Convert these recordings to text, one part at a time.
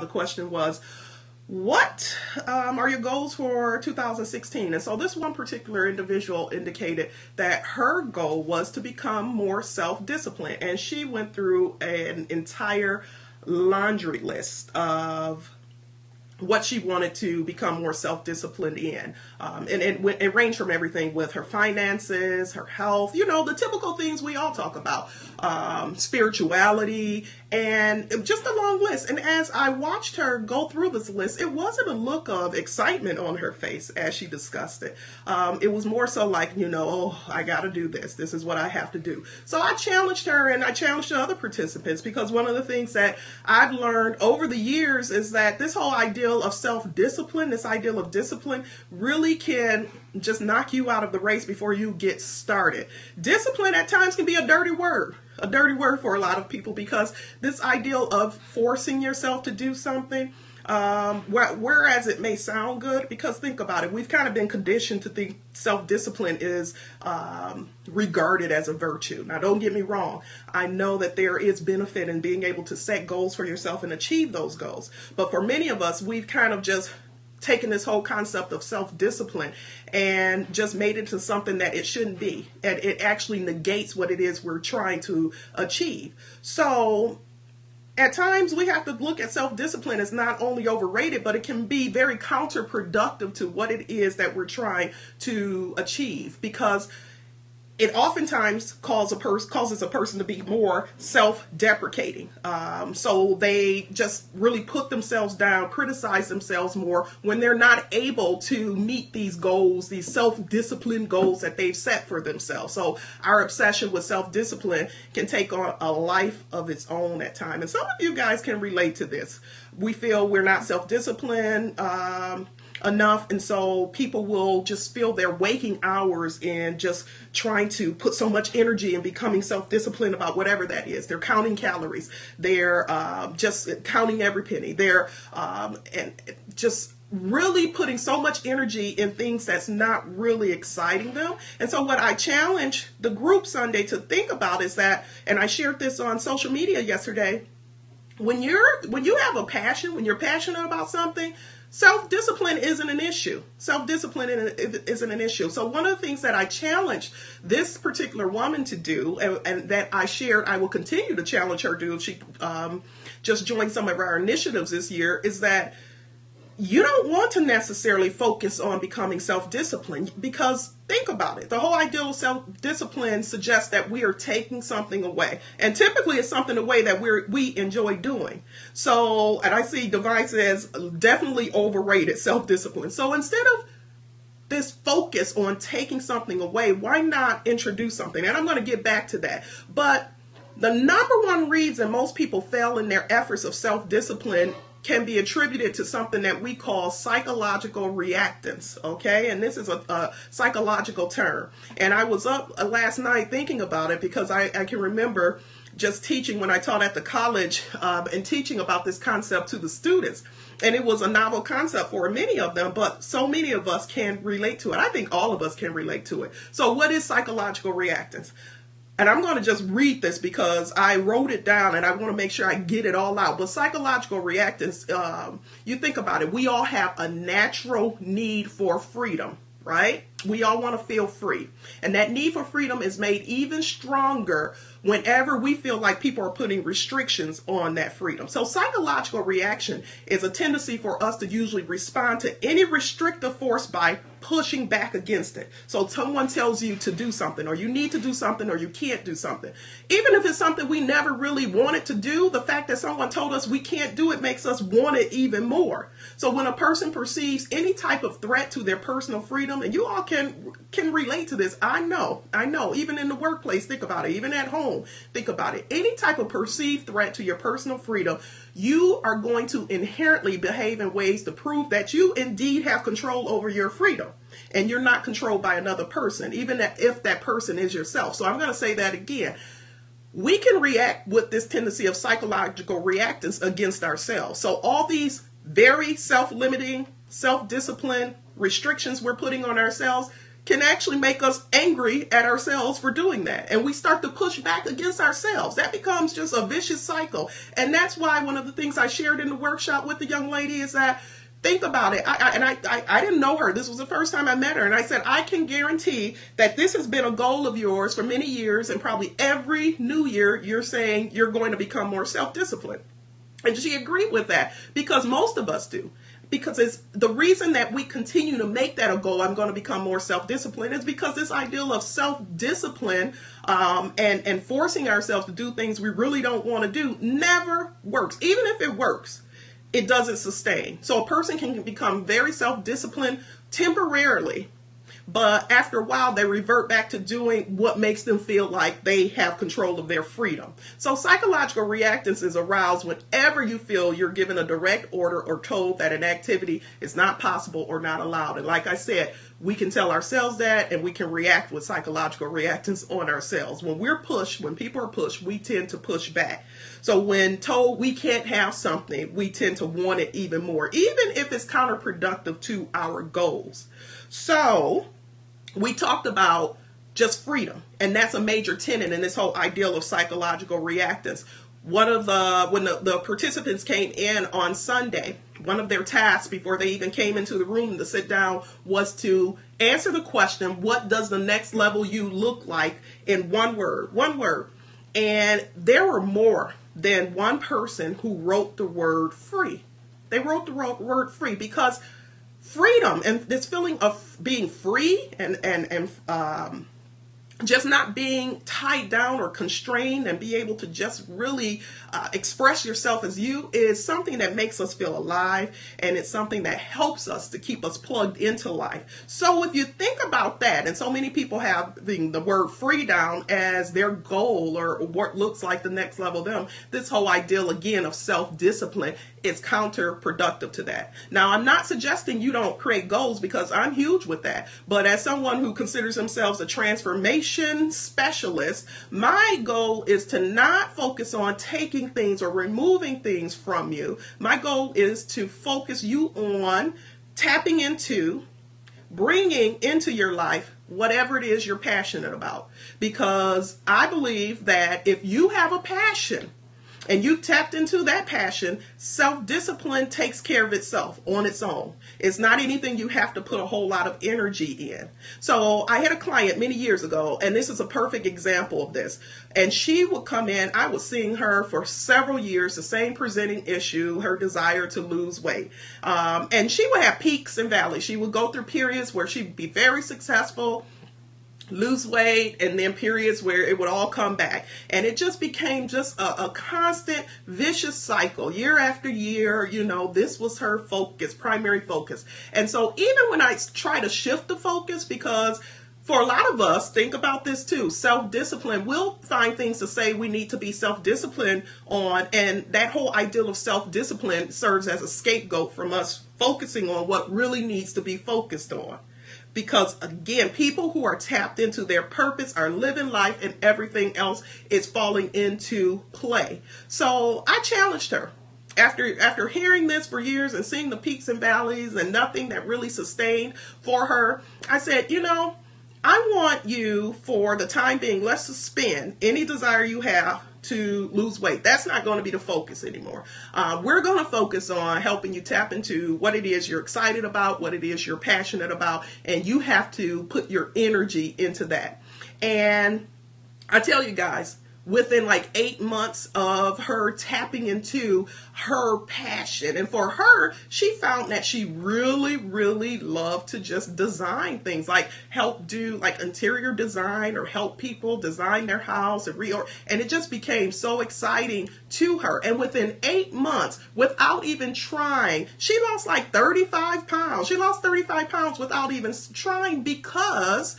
The question was, what are your goals for 2016? And so this one particular individual indicated that her goal was to become more self-disciplined. And she went through an entire laundry list of what she wanted to become more self-disciplined in. And it ranged from everything with her finances, her health, the typical things we all talk about, spirituality, and just a long list. And as I watched her go through this list, it wasn't a look of excitement on her face as she discussed it. It was more so like, oh, I got to do this. This is what I have to do. So I challenged her, and I challenged the other participants, because one of the things that I've learned over the years is that this whole ideal of self-discipline, this ideal of discipline, really can just knock you out of the race before you get started. Discipline at times can be a dirty word for a lot of people, because this ideal of forcing yourself to do something, whereas it may sound good, because think about it, we've kind of been conditioned to think self-discipline is regarded as a virtue. Now, don't get me wrong. I know that there is benefit in being able to set goals for yourself and achieve those goals. But for many of us, we've kind of just taken this whole concept of self-discipline and just made it to something that it shouldn't be. And it actually negates what it is we're trying to achieve. So at times we have to look at self-discipline as not only overrated, but it can be very counterproductive to what it is that we're trying to achieve, because it oftentimes causes a person to be more self-deprecating. So they just really put themselves down, criticize themselves more when they're not able to meet these goals, these self-discipline goals that they've set for themselves. So our obsession with self-discipline can take on a life of its own at times. And some of you guys can relate to this. We feel we're not self-disciplined enough, and so people will just fill their waking hours in just trying to put so much energy in becoming self-disciplined about whatever that is. They're counting calories, they're just counting every penny, they're and just really putting so much energy in things that's not really exciting them. And so what I challenge the group Sunday to think about is that, and I shared this on social media yesterday, when you have a passion, when you're passionate about something, self-discipline isn't an issue. Self-discipline isn't an issue. So one of the things that I challenged this particular woman to do, and that I shared, I will continue to challenge her to do if she just joined some of our initiatives this year, is that you don't want to necessarily focus on becoming self-disciplined, because think about it. The whole ideal of self-discipline suggests that we are taking something away. And typically it's something away that we enjoy doing. So, and I see Divine says, definitely overrated self-discipline. So instead of this focus on taking something away, why not introduce something? And I'm going to get back to that. But the number one reason most people fail in their efforts of self-discipline can be attributed to something that we call psychological reactance, okay? And this is a psychological term. And I was up last night thinking about it, because I can remember just teaching when I taught at the college and teaching about this concept to the students. And it was a novel concept for many of them, but so many of us can relate to it. I think all of us can relate to it. So what is psychological reactance? And I'm going to just read this because I wrote it down and I want to make sure I get it all out. But psychological reactance, you think about it, we all have a natural need for freedom, right? We all want to feel free. And that need for freedom is made even stronger whenever we feel like people are putting restrictions on that freedom. So psychological reaction is a tendency for us to usually respond to any restrictive force by pushing back against it. So someone tells you to do something, or you need to do something, or you can't do something. Even if it's something we never really wanted to do, the fact that someone told us we can't do it makes us want it even more. So when a person perceives any type of threat to their personal freedom, and you all can relate to this, I know, even in the workplace, think about it, even at home, think about it. Any type of perceived threat to your personal freedom, you are going to inherently behave in ways to prove that you indeed have control over your freedom. And you're not controlled by another person, even if that person is yourself. So I'm going to say that again. We can react with this tendency of psychological reactance against ourselves. So all these very self-limiting, self-discipline restrictions we're putting on ourselves can actually make us angry at ourselves for doing that. And we start to push back against ourselves. That becomes just a vicious cycle. And that's why one of the things I shared in the workshop with the young lady is that, think about it. I didn't know her. This was the first time I met her. And I said, I can guarantee that this has been a goal of yours for many years. And probably every new year, you're saying you're going to become more self-disciplined. And she agreed with that, because most of us do. Because it's the reason that we continue to make that a goal, I'm going to become more self-disciplined, is because this ideal of self-discipline and forcing ourselves to do things we really don't want to do never works. Even if it works, it doesn't sustain. So a person can become very self-disciplined temporarily, but after a while they revert back to doing what makes them feel like they have control of their freedom. So psychological reactance is aroused whenever you feel you're given a direct order or told that an activity is not possible or not allowed. And like I said, we can tell ourselves that, and we can react with psychological reactance on ourselves. When we're pushed, when people are pushed, we tend to push back. So when told we can't have something, we tend to want it even more, even if it's counterproductive to our goals. So we talked about just freedom, and that's a major tenet in this whole ideal of psychological reactance. When the participants came in on Sunday, one of their tasks before they even came into the room to sit down was to answer the question, what does the next level you look like, in one word? One word. And there were more than one person who wrote the word free. They wrote the word free, because freedom and this feeling of being free and just not being tied down or constrained and be able to just really express yourself as you is something that makes us feel alive, and it's something that helps us to keep us plugged into life. So if you think about that, and so many people have the word free down as their goal or what looks like the next level of them, this whole ideal again of self-discipline is counterproductive to that. Now, I'm not suggesting you don't create goals, because I'm huge with that. But as someone who considers themselves a transformation specialist, my goal is to not focus on taking things or removing things from you. My goal is to focus you on tapping into, bringing into your life whatever it is you're passionate about. Because I believe that if you have a passion, and you tapped into that passion, self-discipline takes care of itself on its own. It's not anything you have to put a whole lot of energy in. So I had a client many years ago, and this is a perfect example of this. And she would come in, I was seeing her for several years, the same presenting issue, her desire to lose weight. And she would have peaks and valleys. She would go through periods where she'd be very successful, lose weight, and then periods where it would all come back. And it just became just a constant vicious cycle year after year. You know, this was her focus, primary focus. And so even when I try to shift the focus, because for a lot of us, think about this too, self-discipline, we'll find things to say we need to be self-disciplined on, and that whole ideal of self-discipline serves as a scapegoat from us focusing on what really needs to be focused on. Because again, people who are tapped into their purpose are living life, and everything else is falling into play. So I challenged her after hearing this for years and seeing the peaks and valleys and nothing that really sustained for her. I said, you know, I want you, for the time being, let's suspend any desire you have to lose weight. That's not going to be the focus anymore. We're going to focus on helping you tap into what it is you're excited about, what it is you're passionate about, and you have to put your energy into that. And I tell you guys, within like 8 months of her tapping into her passion, and for her, she found that she really, really loved to just design things, like help do like interior design or help people design their house and it just became so exciting to her. And within 8 months, without even trying, she lost like 35 pounds. She lost 35 pounds without even trying, because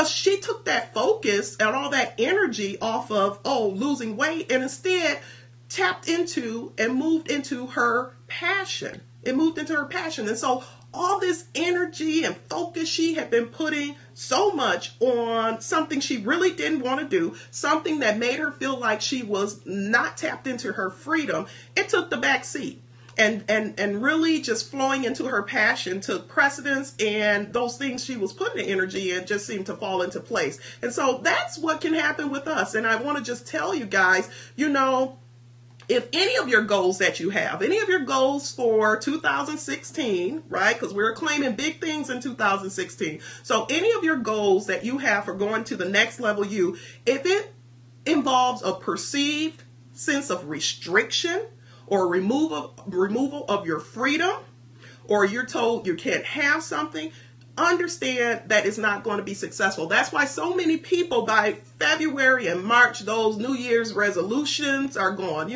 she took that focus and all that energy off of, losing weight, and instead tapped into and moved into her passion. It moved into her passion. And so all this energy and focus she had been putting so much on something she really didn't want to do, something that made her feel like she was not tapped into her freedom, it took the back seat. and really just flowing into her passion took precedence, and those things she was putting the energy in just seemed to fall into place. And so that's what can happen with us. And I want to just tell you guys, if any of your goals that you have, any of your goals for 2016, right? Because we're claiming big things in 2016. So any of your goals that you have for going to the next level if it involves a perceived sense of restriction or removal of your freedom, or you're told you can't have something, understand that it's not going to be successful. That's why so many people by February and March, those New Year's resolutions are gone.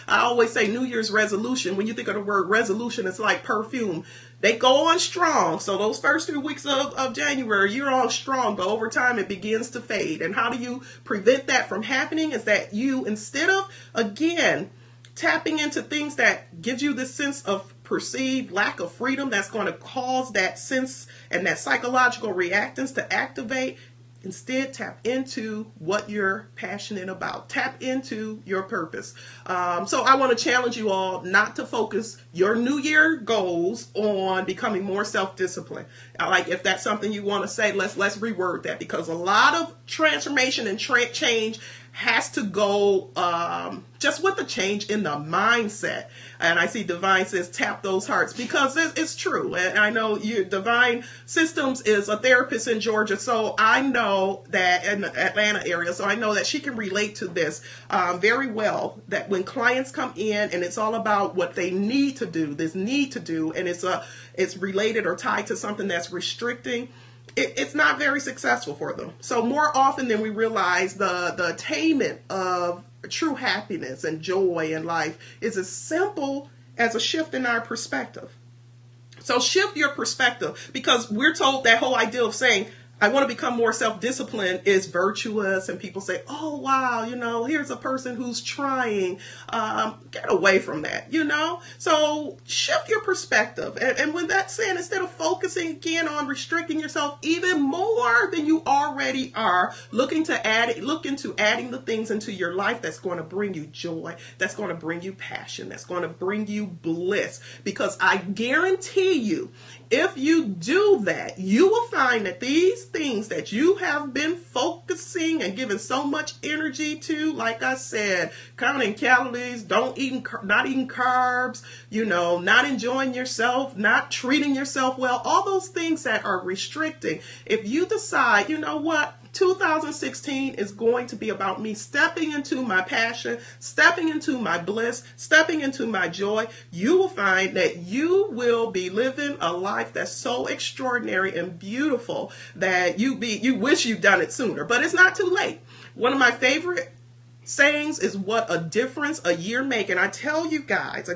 I always say New Year's resolution. When you think of the word resolution, it's like perfume. They go on strong. So those first 2 weeks of January, you're on strong, but over time it begins to fade. And how do you prevent that from happening? Is that you, instead of, again, tapping into things that gives you this sense of perceived lack of freedom that's going to cause that sense and that psychological reactance to activate, instead tap into what you're passionate about. Tap into your purpose. So I want to challenge you all not to focus your New Year goals on becoming more self-disciplined. Like, if that's something you want to say, let's reword that, because a lot of transformation and change has to go just with the change in the mindset. And I see Divine says tap those hearts, because it's true. And I know Divine Systems is a therapist in Georgia, so I know that, in the Atlanta area, so I know that she can relate to this very well, that when clients come in and it's all about what they need to do, and it's related or tied to something that's restricting, it's not very successful for them. So more often than we realize, the attainment of true happiness and joy in life is as simple as a shift in our perspective. So shift your perspective, because we're told that whole idea of saying, I want to become more self-disciplined is virtuous, and people say, oh, wow, here's a person who's trying. Get away from that, So shift your perspective. And with that said, instead of focusing again on restricting yourself even more than you already are, look into adding the things into your life that's going to bring you joy, that's going to bring you passion, that's going to bring you bliss. Because I guarantee you, if you do that, you will find that these things that you have been focusing and giving so much energy to, like I said, counting calories, not eating carbs, not enjoying yourself, not treating yourself well, all those things that are restricting. If you decide, 2016 is going to be about me stepping into my passion, stepping into my bliss, stepping into my joy, you will find that you will be living a life that's so extraordinary and beautiful that you wish you'd done it sooner. But it's not too late. One of my favorite sayings is what a difference a year make. And I tell you guys,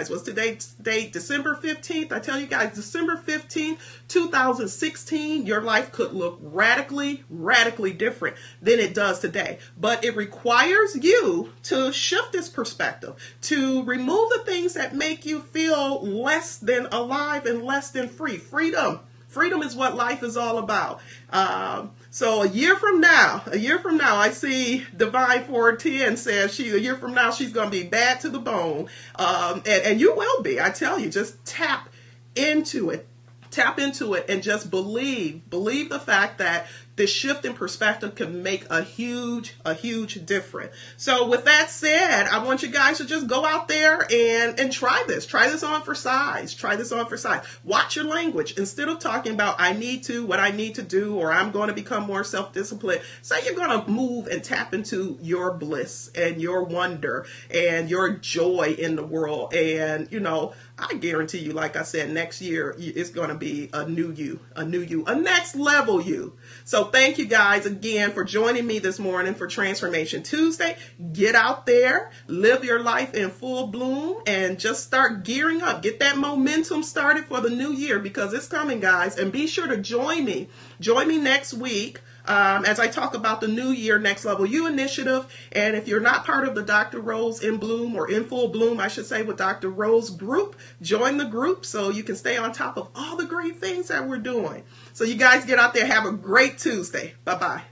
what's today's date? December 15th. I tell you guys, December 15th, 2016, your life could look radically different than it does today. But it requires you to shift this perspective, to remove the things that make you feel less than alive and less than free. Freedom is what life is all about. So a year from now, I see Divine 410 says a year from now, she's going to be bad to the bone. And you will be, I tell you, just tap into it and just believe the fact that this shift in perspective can make a huge difference. So with that said, I want you guys to just go out there and try this on for size. Watch your language. Instead of talking about what I need to do, or I'm going to become more self-disciplined, say you're going to move and tap into your bliss and your wonder and your joy in the world. And I guarantee you, like I said, next year it's going to be a new you, a next level you. So thank you guys again for joining me this morning for Transformation Tuesday. Get out there, live your life in full bloom, and just start gearing up. Get that momentum started for the new year, because it's coming, guys. And be sure to join me. Join me next week as I talk about the New Year Next Level You initiative. And if you're not part of the Dr. Rose in Bloom, or in full bloom, I should say, with Dr. Rose group, join the group so you can stay on top of all the great things that we're doing. So you guys get out there. Have a great Tuesday. Bye-bye.